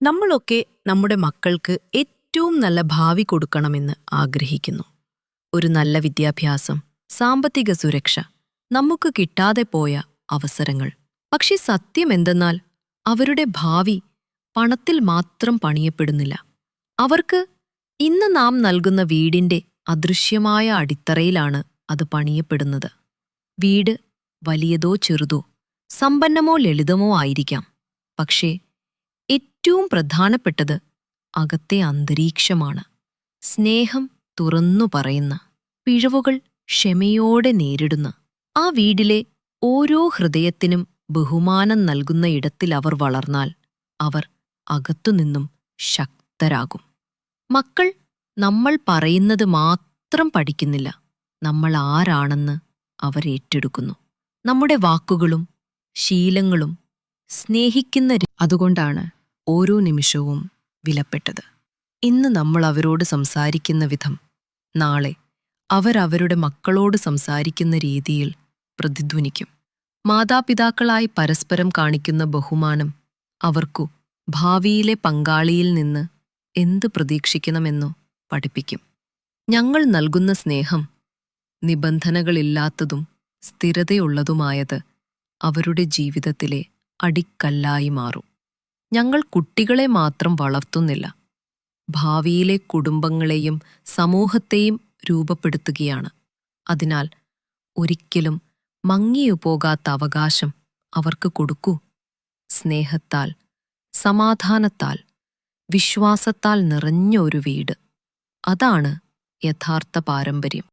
നമ്മളൊക്കെ നമ്മുടെ മക്കൾക്ക് ഏറ്റവും നല്ല ഭാവി കൊടുക്കണമെന്ന് ആഗ്രഹിക്കുന്നു. ഒരു നല്ല വിദ്യാഭ്യാസം, സാമ്പത്തിക സുരക്ഷ, നമുക്ക് കിട്ടാതെ പോയ അവസരങ്ങൾ. പക്ഷേ സത്യമെന്തെന്നാൽ അവരുടെ ഭാവി പണത്തിൽ മാത്രം പണിയപ്പെടുന്നില്ല. അവർക്ക് ഇന്ന് നാം നൽകുന്ന വീടിന്റെ അദൃശ്യമായ അടിത്തറയിലാണ് അത് പണിയപ്പെടുന്നത്. വീട് വലിയതോ ചെറുതോ, സമ്പന്നമോ ലളിതമോ ആയിരിക്കാം. പക്ഷേ ഏറ്റവും പ്രധാനപ്പെട്ടത് അകത്തെ അന്തരീക്ഷമാണ്. സ്നേഹം തുറന്നു പറയുന്ന, പിഴവുകൾ ക്ഷമയോടെ നേരിടുന്ന, ആ വീടിലെ ഓരോ ഹൃദയത്തിനും ബഹുമാനം നൽകുന്ന ഇടത്തിൽ അവർ വളർന്നാൽ അവർ അകത്തുനിന്നും ശക്തരാകും. മക്കൾ നമ്മൾ പറയുന്നത് മാത്രം പഠിക്കുന്നില്ല, നമ്മൾ ആരാണെന്ന് അവർ ഏറ്റെടുക്കുന്നു. നമ്മുടെ വാക്കുകളും ശീലങ്ങളും സ്നേഹിക്കുന്ന അതുകൊണ്ടാണ് ഓരോ നിമിഷവും വിലപ്പെട്ടത്. ഇന്ന് നമ്മൾ അവരോട് സംസാരിക്കുന്ന വിധം നാളെ അവരവരുടെ മക്കളോട് സംസാരിക്കുന്ന രീതിയിൽ പ്രതിധ്വനിക്കും. മാതാപിതാക്കളായി പരസ്പരം കാണിക്കുന്ന ബഹുമാനം അവർക്കു ഭാവിയിലെ പങ്കാളിയിൽ നിന്ന് എന്ത് പ്രതീക്ഷിക്കണമെന്നോ പഠിപ്പിക്കും. ഞങ്ങൾ നൽകുന്ന സ്നേഹം നിബന്ധനകളില്ലാത്തതും സ്ഥിരതയുള്ളതുമായത് അവരുടെ ജീവിതത്തിലെ അടിക്കല്ലായി മാറും. ഞങ്ങൾ കുട്ടികളെ മാത്രം വളർത്തുന്നില്ല, ഭാവിയിലെ കുടുംബങ്ങളെയും സമൂഹത്തെയും രൂപപ്പെടുത്തുകയാണ്. അതിനാൽ ഒരിക്കലും മങ്ങിയുപോകാത്ത അവകാശം അവർക്ക് കൊടുക്കൂ. സ്നേഹത്താൽ, സമാധാനത്താൽ, വിശ്വാസത്താൽ നിറഞ്ഞ ഒരു വീട്. അതാണ് യഥാർത്ഥ പാരമ്പര്യം.